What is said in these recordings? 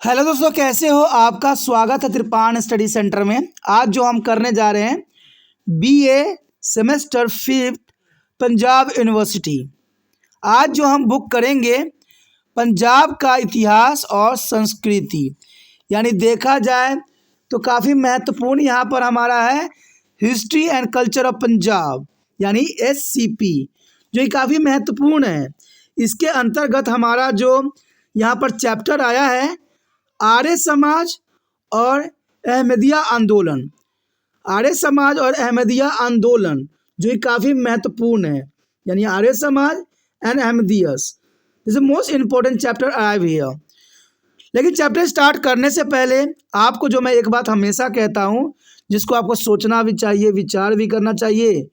Hello दोस्तों, कैसे हो? आपका स्वागत है त्रिपाण स्टडी सेंटर में। आज जो हम करने जा रहे हैं बीए सेमेस्टर 5 पंजाब यूनिवर्सिटी। आज जो हम बुक करेंगे पंजाब का इतिहास और संस्कृति, यानी देखा जाए तो काफ़ी महत्वपूर्ण यहाँ पर हमारा है history and culture of Punjab, यानी SCP, जो ये काफ़ी महत्वपूर्ण है। इसके अंतर्गत हमारा जो यहाँ पर चैप्टर आया है आर्य समाज और अहमदिया आंदोलन। आर्य समाज और अहमदिया आंदोलन जो ये काफ़ी महत्वपूर्ण है, यानी Arya Samaj and Ahmadiyas this is most important chapter I here. लेकिन चैप्टर स्टार्ट करने से पहले आपको जो मैं एक बात हमेशा कहता हूँ, जिसको आपको सोचना भी चाहिए, विचार भी करना चाहिए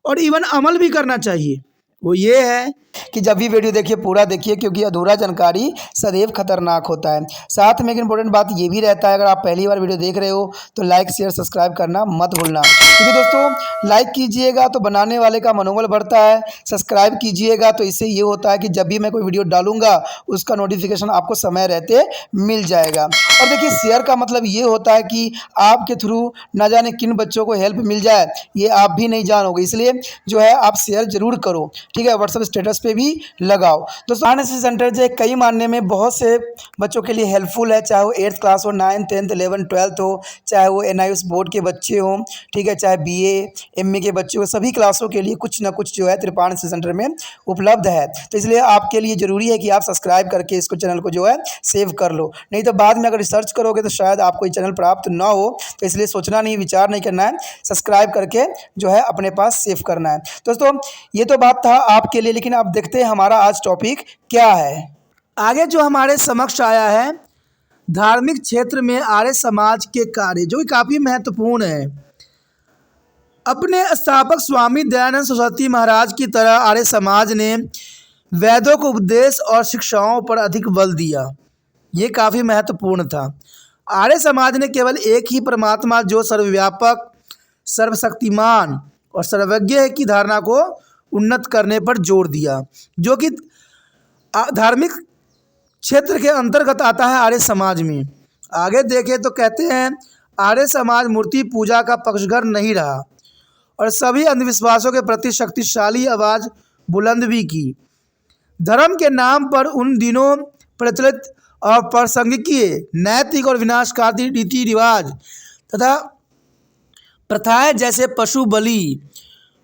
और इवन अमल भी करना चाहिए, वो ये है कि जब भी वीडियो देखिए पूरा देखिए, क्योंकि अधूरा जानकारी सदैव खतरनाक होता है। साथ में एक इम्पोर्टेंट बात ये भी रहता है, अगर आप पहली बार वीडियो देख रहे हो तो लाइक शेयर सब्सक्राइब करना मत भूलना, क्योंकि दोस्तों लाइक कीजिएगा तो बनाने वाले का मनोबल बढ़ता है, सब्सक्राइब कीजिएगा तो इससे ये होता है कि जब भी मैं कोई वीडियो डालूंगा उसका नोटिफिकेशन आपको समय रहते मिल जाएगा। और देखिए शेयर का मतलब ये होता है कि आपके थ्रू ना जाने किन बच्चों को हेल्प मिल जाए, ये आप भी नहीं जानोगे, इसलिए जो है आप शेयर जरूर करो, ठीक है। व्हाट्सएप स्टेटस पे भी लगाओ। दोस्तों एनएसएस सेंटर जो कई मानने में बहुत से बच्चों के लिए हेल्पफुल है, चाहे वो 8th क्लास हो, 9th 10th 11th 12th हो, चाहे वो NIOS बोर्ड के बच्चे हों, ठीक है, चाहे BA MA के बच्चे हो, सभी क्लासों के लिए कुछ ना कुछ जो है त्रिपाण एनएसएस सेंटर में उपलब्ध है। तो इसलिए आपके लिए ज़रूरी है कि आप सब्सक्राइब करके इसको चैनल को जो है सेव कर लो, नहीं तो बाद में अगर रिसर्च करोगे तो शायद आपको ये चैनल प्राप्त ना हो। तो इसलिए सोचना नहीं, विचार नहीं करना है, सब्सक्राइब करके जो है अपने पास सेव करना है। दोस्तों ये तो बात था आपके लिए, लेकिन आप देखते हैं हमारा आज टॉपिक क्या है। आगे जो हमारे समक्ष आया है धार्मिक क्षेत्र में आर्य समाज के कार्य, जो कि काफ़ी महत्वपूर्ण है। अपने स्थापक स्वामी दयानंद सरस्वती महाराज की तरह आर्य समाज ने वेदों को उपदेश और शिक्षाओं पर अधिक बल दिया। ये काफ़ी महत्वपूर्ण था। आर्य समाज ने केवल एक ही परमात्मा जो सर्वव्यापक, सर्वशक्तिमान और सर्वज्ञ है की धारणा को उन्नत करने पर जोर दिया, जो कि धार्मिक क्षेत्र के अंतर्गत आता है आर्य समाज में। आगे देखें तो कहते हैं आर्य समाज मूर्ति पूजा का पक्षधर नहीं रहा और सभी अंधविश्वासों के प्रति शक्तिशाली आवाज़ बुलंद भी की। धर्म के नाम पर उन दिनों प्रचलित और प्रासंगिकीय, नैतिक और विनाशकारी रीति रिवाज तथा प्रथाएं जैसे पशु बलि,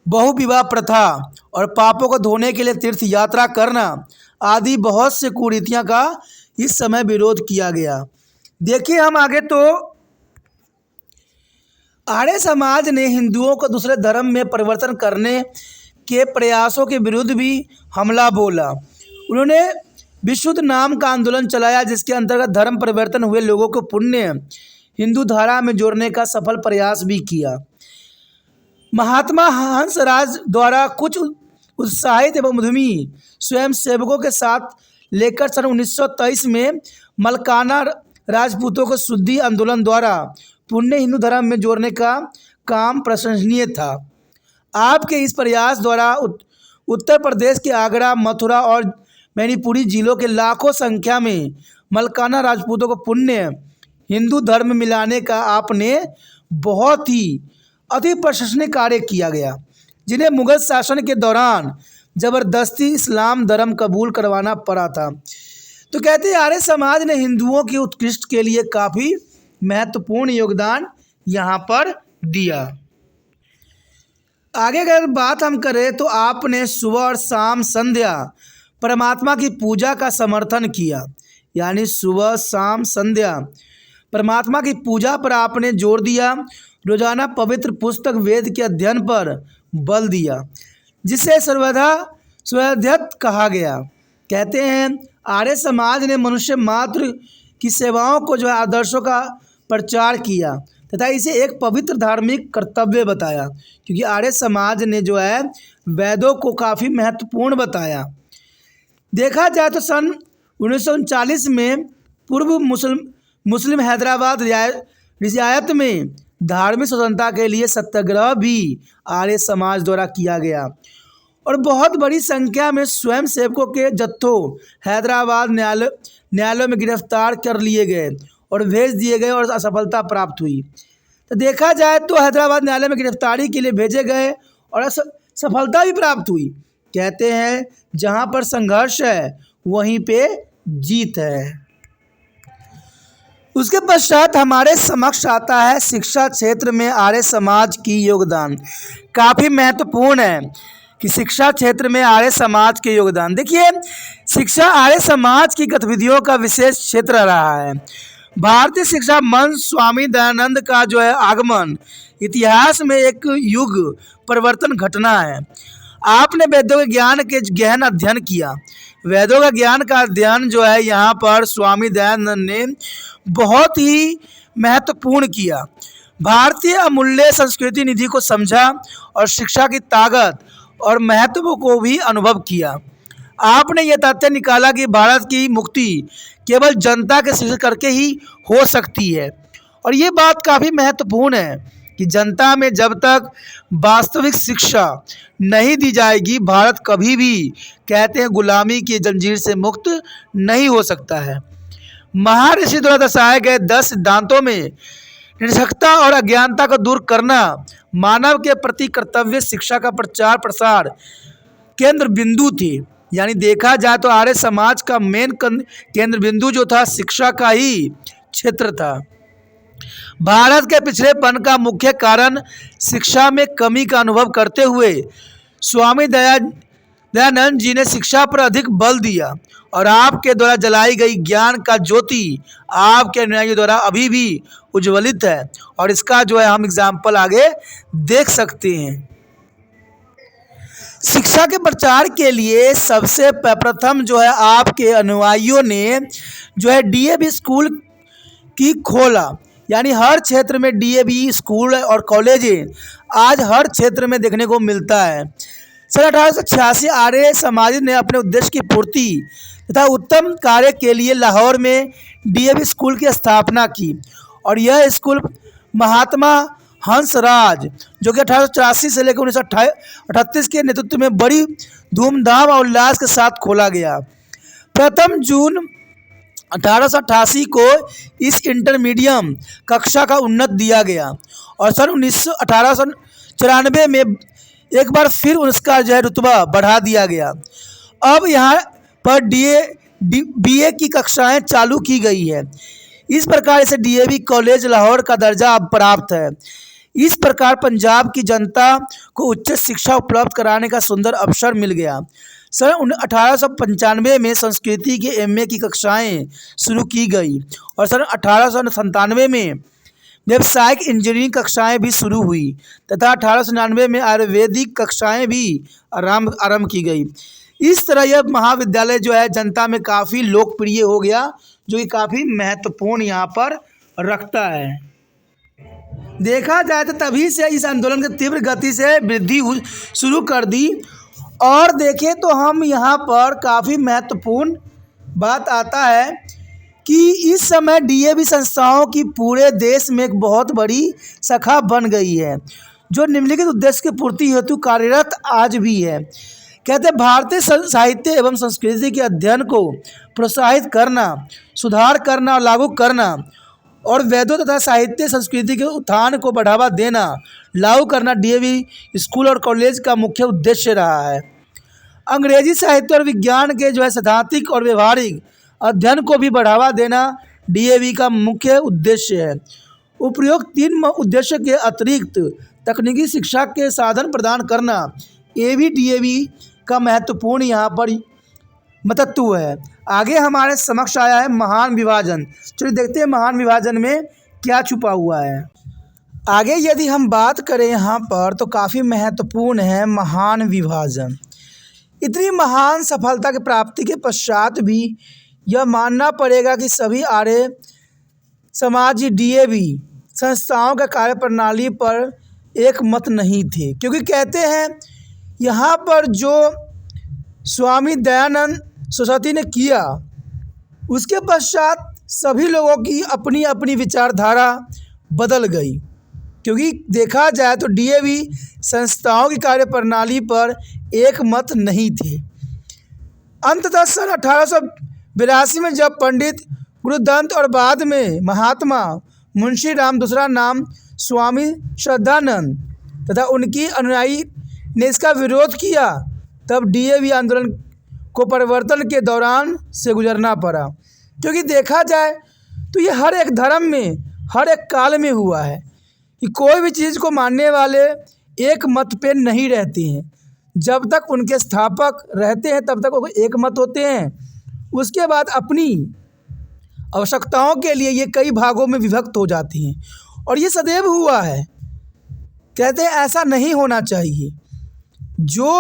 बहुविवाह प्रथा और पापों को धोने के लिए तीर्थ यात्रा करना आदि बहुत से कुरीतियां का इस समय विरोध किया गया। देखिए हम आगे तो आर्य समाज ने हिंदुओं को दूसरे धर्म में परिवर्तन करने के प्रयासों के विरुद्ध भी हमला बोला। उन्होंने विशुद्ध नाम का आंदोलन चलाया, जिसके अंतर्गत धर्म परिवर्तन हुए लोगों को पुण्य हिंदू धारा में जोड़ने का सफल प्रयास भी किया। महात्मा हंसराज द्वारा कुछ उत्साहित एवं उद्यमी स्वयं सेवकों के साथ लेकर सन 1923 में मलकाना राजपूतों को शुद्धि आंदोलन द्वारा पुण्य हिंदू धर्म में जोड़ने का काम प्रशंसनीय था। आपके इस प्रयास द्वारा उत्तर प्रदेश के आगरा, मथुरा और मैनीपुरी जिलों के लाखों संख्या में मलकाना राजपूतों को पुण्य हिंदू धर्म मिलाने का आपने बहुत ही अति प्रशंसनीय कार्य किया गया, जिन्हें मुगल शासन के दौरान जबरदस्ती इस्लाम धर्म कबूल करवाना पड़ा था। तो कहते हैं आर्य समाज ने हिंदुओं की उत्कृष्ट के लिए काफ़ी महत्वपूर्ण योगदान यहाँ पर दिया। आगे अगर बात हम करें तो आपने सुबह और शाम संध्या परमात्मा की पूजा का समर्थन किया, यानी सुबह शाम संध्या परमात्मा की पूजा पर आपने जोर दिया। रोजाना पवित्र पुस्तक वेद के अध्ययन पर बल दिया, जिसे सर्वध्यत कहा गया। कहते हैं आर्य समाज ने मनुष्य मात्र की सेवाओं को जो है आदर्शों का प्रचार किया तथा इसे एक पवित्र धार्मिक कर्तव्य बताया, क्योंकि आर्य समाज ने जो है वेदों को काफ़ी महत्वपूर्ण बताया। देखा जाए तो सन 1939 में पूर्व मुस्लिम हैदराबाद रियासत में धार्मिक स्वतंत्रता के लिए सत्याग्रह भी आर्य समाज द्वारा किया गया और बहुत बड़ी संख्या में स्वयंसेवकों के जत्थों हैदराबाद न्यायालयों में गिरफ्तार कर लिए गए और भेज दिए गए और असफलता प्राप्त हुई। तो देखा जाए तो हैदराबाद न्यायालय में गिरफ्तारी के लिए भेजे गए और सफलता भी प्राप्त हुई। कहते हैं जहाँ पर संघर्ष है वहीं पे जीत है। उसके पश्चात हमारे समक्ष आता है शिक्षा क्षेत्र में आर्य समाज की योगदान। काफ़ी महत्वपूर्ण है कि शिक्षा क्षेत्र में आर्य समाज के योगदान। देखिए, शिक्षा आर्य समाज की गतिविधियों का विशेष क्षेत्र रहा है। भारतीय शिक्षा मंच स्वामी दयानंद का जो है आगमन इतिहास में एक युग परिवर्तन घटना है। आपने वेदों के ज्ञान के गहन अध्ययन किया। वेदों का ज्ञान का अध्ययन जो है यहाँ पर स्वामी दयानंद ने बहुत ही महत्वपूर्ण किया। भारतीय अमूल्य संस्कृति निधि को समझा और शिक्षा की ताकत और महत्व को भी अनुभव किया। आपने यह तथ्य निकाला कि भारत की मुक्ति केवल जनता के शिक्षा करके ही हो सकती है। और ये बात काफ़ी महत्वपूर्ण है कि जनता में जब तक वास्तविक शिक्षा नहीं दी जाएगी, भारत कभी भी, कहते हैं, गुलामी की जंजीर से मुक्त नहीं हो सकता है। महर्षि द्वारा दर्शाए गए 10 सिद्धांतों में निरक्षरता और अज्ञानता को दूर करना, मानव के प्रति कर्तव्य, शिक्षा का प्रचार प्रसार केंद्र बिंदु थे। यानी देखा जाए तो आर्य समाज का मेन केंद्र बिंदु जो था शिक्षा का ही क्षेत्र था। भारत के पिछड़ेपन का मुख्य कारण शिक्षा में कमी का अनुभव करते हुए स्वामी दयानंद जी ने शिक्षा पर अधिक बल दिया और आपके द्वारा जलाई गई ज्ञान का ज्योति आपके अनुयायियों द्वारा अभी भी उज्ज्वलित है। और इसका जो है हम एग्जाम्पल आगे देख सकते हैं। शिक्षा के प्रचार के लिए सबसे प्रथम जो है आपके अनुयायियों ने जो है डीएवी स्कूल की खोला। यानी हर क्षेत्र में डीएवी स्कूल और कॉलेज आज हर क्षेत्र में देखने को मिलता है। सन 1886 आर्य समाज ने अपने उद्देश्य की पूर्ति तथा उत्तम कार्य के लिए लाहौर में डीएवी स्कूल की स्थापना की। और यह स्कूल महात्मा हंसराज जो कि 1884 से लेकर 1938 के नेतृत्व में बड़ी धूमधाम और उल्लास के साथ खोला गया। प्रथम जून 1888 को इस इंटरमीडियम कक्षा का उन्नत दिया गया और सन 1894 में एक बार फिर उसका जो है रुतबा बढ़ा दिया गया। अब यहाँ पर बीए की कक्षाएं चालू की गई है। इस प्रकार इसे डीएवी कॉलेज लाहौर का दर्जा अब प्राप्त है। इस प्रकार पंजाब की जनता को उच्च शिक्षा उपलब्ध कराने का सुंदर अवसर मिल गया। सन 1895 में संस्कृति के एमए की कक्षाएं शुरू की गई और सन 1897 में व्यावसायिक इंजीनियरिंग कक्षाएं भी शुरू हुई तथा 1899 में आयुर्वेदिक कक्षाएं भी आरंभ की गई। इस तरह यह महाविद्यालय जो है जनता में काफ़ी लोकप्रिय हो गया, जो कि काफ़ी महत्वपूर्ण यहाँ पर रखता है। देखा जाए तो तभी से इस आंदोलन की तीव्र गति से वृद्धि शुरू कर दी। और देखें तो हम यहाँ पर काफ़ी महत्वपूर्ण बात आता है कि इस समय डीएवी संस्थाओं की पूरे देश में एक बहुत बड़ी शाखा बन गई है जो निम्नलिखित उद्देश्य की पूर्ति हेतु कार्यरत आज भी है। कहते हैं भारतीय साहित्य एवं संस्कृति के अध्ययन को प्रोत्साहित करना, सुधार करना और लागू करना और वेदों तथा साहित्य संस्कृति के उत्थान को बढ़ावा देना, लागू करना डीएवी स्कूल और कॉलेज का मुख्य उद्देश्य रहा है। अंग्रेजी साहित्य और विज्ञान के जो है सैद्धांतिक और व्यवहारिक अध्ययन को भी बढ़ावा देना डीएवी का मुख्य उद्देश्य है। उपरोक्त 3 उद्देश्य के अतिरिक्त तकनीकी शिक्षा के साधन प्रदान करना ये भी डीएवी का महत्वपूर्ण यहाँ पर महत्व है। आगे हमारे समक्ष आया है महान विभाजन। चलिए देखते हैं महान विभाजन में क्या छुपा हुआ है। आगे यदि हम बात करें यहाँ पर तो काफ़ी महत्वपूर्ण है महान विभाजन। इतनी महान सफलता की प्राप्ति के पश्चात भी यह मानना पड़ेगा कि सभी आर्य समाज डीएवी संस्थाओं के कार्यप्रणाली पर एक मत नहीं थे, क्योंकि कहते हैं यहाँ पर जो स्वामी दयानंद सरस्वती ने किया उसके पश्चात सभी लोगों की अपनी अपनी विचारधारा बदल गई, क्योंकि देखा जाए तो डीएवी संस्थाओं की कार्यप्रणाली पर एक मत नहीं थे। अंततः सन 1882 में जब पंडित गुरुदत्त और बाद में महात्मा मुंशी राम, दूसरा नाम स्वामी श्रद्धानंद तथा उनकी अनुयायी ने इसका विरोध किया, तब डीएवी आंदोलन को परिवर्तन के दौरान से गुजरना पड़ा। क्योंकि देखा जाए तो ये हर एक धर्म में, हर एक काल में हुआ है कि कोई भी चीज़ को मानने वाले एक मत पे नहीं रहते हैं। जब तक उनके स्थापक रहते हैं तब तक वो एक मत होते हैं। उसके बाद अपनी आवश्यकताओं के लिए ये कई भागों में विभक्त हो जाती हैं, और ये सदैव हुआ है। कहते हैं ऐसा नहीं होना चाहिए। जो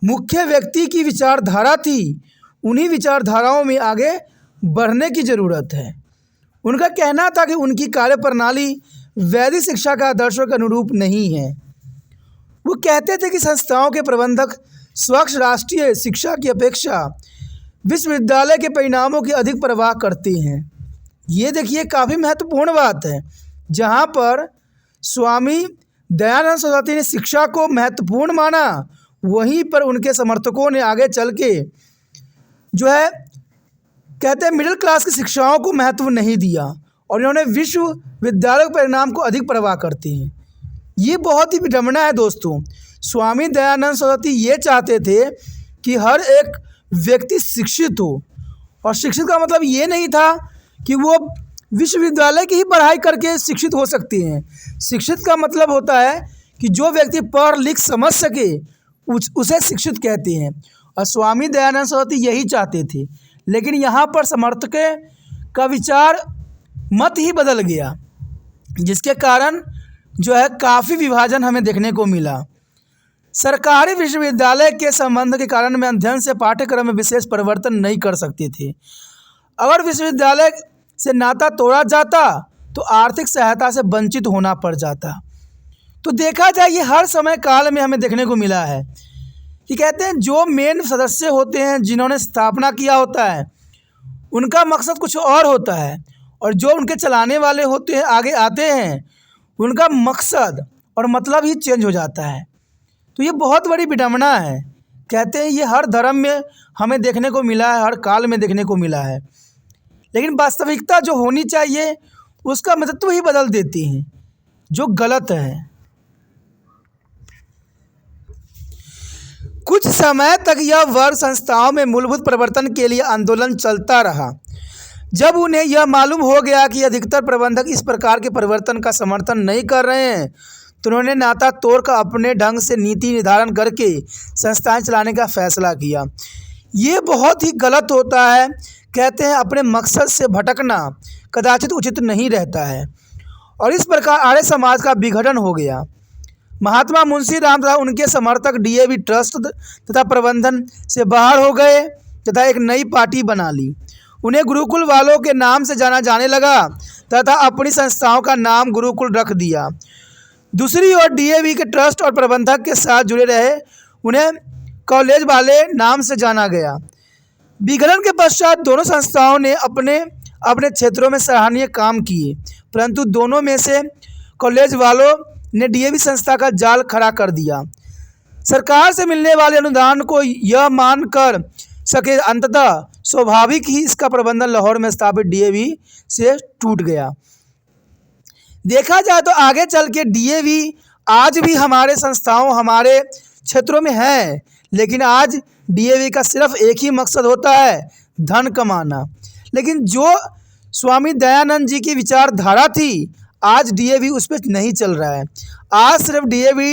मुख्य व्यक्ति की विचारधारा थी, उन्हीं विचारधाराओं में आगे बढ़ने की ज़रूरत है। उनका कहना था कि उनकी कार्यप्रणाली वैदिक शिक्षा का आदर्शों के अनुरूप नहीं है। वो कहते थे कि संस्थाओं के प्रबंधक स्वच्छ राष्ट्रीय शिक्षा की अपेक्षा विश्वविद्यालय के परिणामों की अधिक परवाह करते हैं। ये देखिए काफ़ी महत्वपूर्ण बात है। जहाँ पर स्वामी दयानंद सरस्वती ने शिक्षा को महत्वपूर्ण माना, वहीं पर उनके समर्थकों ने आगे चल के जो है कहते हैं मिडिल क्लास की शिक्षाओं को महत्व नहीं दिया, और इन्होंने विश्वविद्यालय के परिणाम को अधिक परवाह करते हैं। ये बहुत ही विडंबना है दोस्तों। स्वामी दयानंद सरस्वती ये चाहते थे कि हर एक व्यक्ति शिक्षित हो, और शिक्षित का मतलब ये नहीं था कि वो विश्वविद्यालय की ही पढ़ाई करके शिक्षित हो सकते हैं। शिक्षित का मतलब होता है कि जो व्यक्ति पढ़ लिख समझ सके उसे शिक्षित कहते हैं, और स्वामी दयानंद सरस्वती यही चाहते थे। लेकिन यहाँ पर समर्थकों का विचार मत ही बदल गया, जिसके कारण जो है काफ़ी विभाजन हमें देखने को मिला। सरकारी विश्वविद्यालय के संबंध के कारण में अध्ययन से पाठ्यक्रम में विशेष परिवर्तन नहीं कर सकते थे। अगर विश्वविद्यालय से नाता तोड़ा जाता तो आर्थिक सहायता से वंचित होना पड़ जाता। तो देखा जाए ये हर समय काल में हमें देखने को मिला है कि कहते हैं जो मेन सदस्य होते हैं, जिन्होंने स्थापना किया होता है, उनका मकसद कुछ और होता है, और जो उनके चलाने वाले होते हैं, आगे आते हैं, उनका मकसद और मतलब ही चेंज हो जाता है। तो ये बहुत बड़ी विडंबना है। कहते हैं ये हर धर्म में हमें देखने को मिला है, हर काल में देखने को मिला है। लेकिन वास्तविकता जो होनी चाहिए उसका महत्व ही बदल देती हैं, जो गलत है। कुछ समय तक यह वर्ग संस्थाओं में मूलभूत परिवर्तन के लिए आंदोलन चलता रहा। जब उन्हें यह मालूम हो गया कि अधिकतर प्रबंधक इस प्रकार के परिवर्तन का समर्थन नहीं कर रहे हैं, तो उन्होंने नाता तोड़कर अपने ढंग से नीति निर्धारण करके संस्थाएं चलाने का फैसला किया। ये बहुत ही गलत होता है। कहते हैं अपने मकसद से भटकना कदाचित उचित नहीं रहता है, और इस प्रकार आर्य समाज का विघटन हो गया। महात्मा मुंशी राम तथा उनके समर्थक डीएवी ट्रस्ट तथा प्रबंधन से बाहर हो गए तथा एक नई पार्टी बना ली। उन्हें गुरुकुल वालों के नाम से जाना जाने लगा तथा अपनी संस्थाओं का नाम गुरुकुल रख दिया। दूसरी ओर डीएवी के ट्रस्ट और प्रबंधक के साथ जुड़े रहे उन्हें कॉलेज वाले नाम से जाना गया। विघटन के पश्चात दोनों संस्थाओं ने अपने अपने क्षेत्रों में सराहनीय काम किए, परंतु दोनों में से कॉलेज वालों ने डीएवी संस्था का जाल खड़ा कर दिया। सरकार से मिलने वाले अनुदान को यह मान कर सके अंततः स्वाभाविक ही इसका प्रबंधन लाहौर में स्थापित डीएवी से टूट गया। देखा जाए तो आगे चल के डीएवी आज भी हमारे संस्थाओं, हमारे क्षेत्रों में है, लेकिन आज डीएवी का सिर्फ एक ही मकसद होता है, धन कमाना। लेकिन जो स्वामी दयानंद जी की विचारधारा थी, आज डीएवी उस पर नहीं चल रहा है। आज सिर्फ डीएवी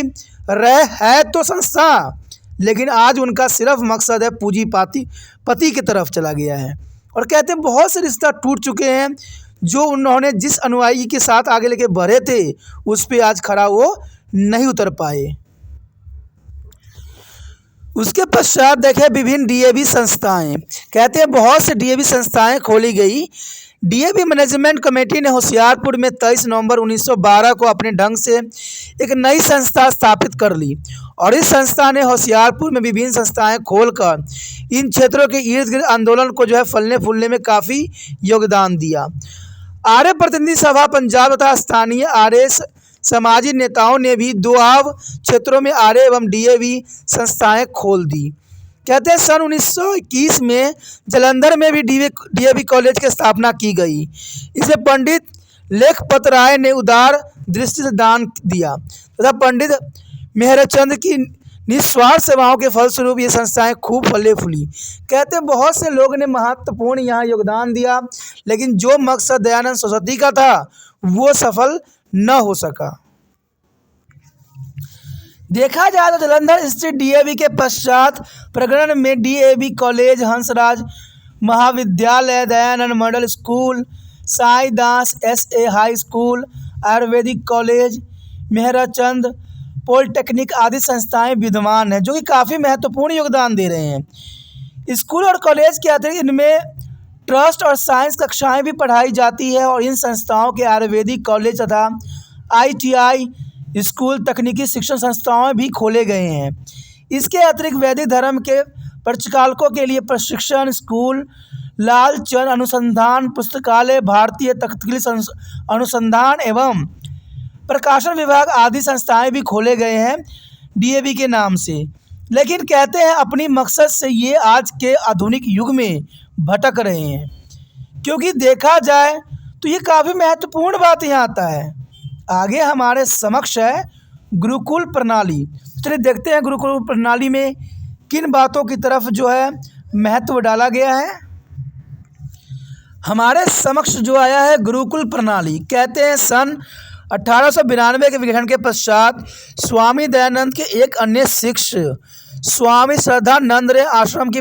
है तो संस्था, लेकिन आज उनका सिर्फ मकसद है पूंजीपति की तरफ चला गया है। और कहते हैं बहुत से रिश्ता टूट चुके हैं, जो उन्होंने जिस अनुयायी के साथ आगे लेके बढ़े थे उस पे आज खड़ा वो नहीं उतर पाए। उसके पश्चात देखें विभिन्न डीएवी संस्थाएं। कहते हैं बहुत से डीएवी संस्थाएं खोली गई। डीएवी मैनेजमेंट कमेटी ने होशियारपुर में 23 नवंबर 1912 को अपने ढंग से एक नई संस्था स्थापित कर ली, और इस संस्था ने होशियारपुर में विभिन्न संस्थाएं खोलकर इन क्षेत्रों के इर्द गिर्द आंदोलन को जो है फलने फूलने में काफ़ी योगदान दिया। आर्य प्रतिनिधि सभा पंजाब तथा स्थानीय आर्य समाजी नेताओं ने भी दोआब क्षेत्रों में आर्य एवं डीएवी संस्थाएं खोल दी। कहते हैं सन 1921 में जालंधर में भी डीएवी कॉलेज की स्थापना की गई। इसे पंडित लेखपत राय ने उदार दृष्टि से दान दिया तथा पंडित मेहरचंद की निस्वार्थ सेवाओं के फलस्वरूप ये संस्थाएं खूब फले फूली। कहते हैं बहुत से लोगों ने महत्वपूर्ण यहाँ योगदान दिया, लेकिन जो मकसद दयानंद सरस्वती का था वो सफल न हो सका। देखा जाए तो जालंधर स्थित डीएवी के पश्चात प्रकरण में DAV college, Hansraj Mahavidyalaya, Dayanand model school, Sain Das SA high school, Ayurvedic college, Mehrchand polytechnic आदि संस्थाएं विद्यमान हैं, जो कि काफ़ी महत्वपूर्ण योगदान दे रहे हैं। स्कूल और कॉलेज के अतिरिक्त इनमें ट्रस्ट और साइंस कक्षाएं भी पढ़ाई जाती है और इन संस्थाओं के आयुर्वेदिक कॉलेज तथा आईटीआई स्कूल, तकनीकी शिक्षण संस्थाएं भी खोले गए हैं। इसके अतिरिक्त वैदिक धर्म के प्रचारकों के लिए प्रशिक्षण स्कूल, लालचंद अनुसंधान पुस्तकालय, भारतीय तकनीकी अनुसंधान एवं प्रकाशन विभाग आदि संस्थाएं भी खोले गए हैं डीएवी के नाम से। लेकिन कहते हैं अपनी मकसद से ये आज के आधुनिक युग में भटक रहे हैं, क्योंकि देखा जाए तो ये काफ़ी महत्वपूर्ण बात यहाँ आता है। आगे हमारे समक्ष है गुरुकुल प्रणाली। चलिए देखते हैं गुरुकुल प्रणाली में किन बातों की तरफ जो है महत्व डाला गया है। हमारे समक्ष जो आया है गुरुकुल प्रणाली। कहते हैं सन 1892 के विघटन के पश्चात स्वामी दयानंद के एक अन्य शिष्य स्वामी श्रद्धानंद ने आश्रम की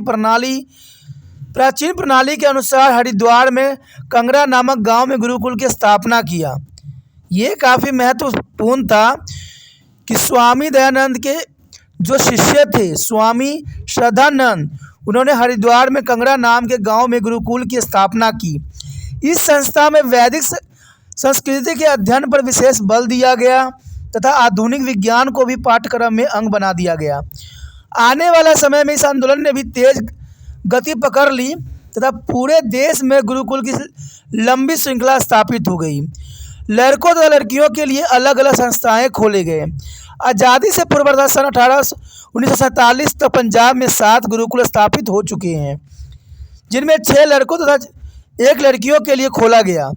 प्राचीन प्रणाली के अनुसार हरिद्वार में कंगरा नामक गांव में गुरुकुल की स्थापना किया। ये काफ़ी महत्वपूर्ण था कि स्वामी दयानंद के जो शिष्य थे स्वामी श्रद्धानंद, उन्होंने हरिद्वार में कंगरा नाम के गांव में गुरुकुल की स्थापना की। इस संस्था में वैदिक संस्कृति के अध्ययन पर विशेष बल दिया गया तथा आधुनिक विज्ञान को भी पाठ्यक्रम में अंग बना दिया गया। आने वाला समय में इस आंदोलन ने भी तेज गति पकड़ ली तथा पूरे देश में गुरुकुल की लंबी श्रृंखला स्थापित हो गई। लड़कों तथा लड़कियों के लिए अलग अलग संस्थाएं खोले गए। आज़ादी से पूर्व सन 1947 तक पंजाब में 7 गुरुकुल स्थापित हो चुके हैं, जिनमें 6 लड़कों तथा 1 लड़कियों के लिए खोला गया।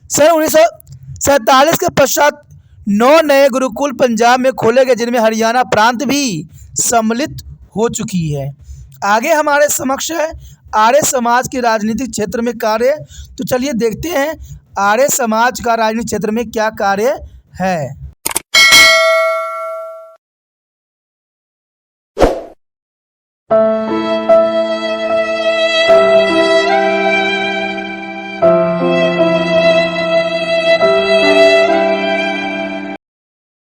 सन 1947 के पश्चात 9 नए गुरुकुल पंजाब में खोले गए, जिनमें हरियाणा प्रांत भी सम्मिलित हो चुकी है। आगे हमारे समक्ष है आर्य समाज के राजनीतिक क्षेत्र में कार्य। तो चलिए देखते हैं आर्य समाज का राजनीतिक क्षेत्र में क्या कार्य है।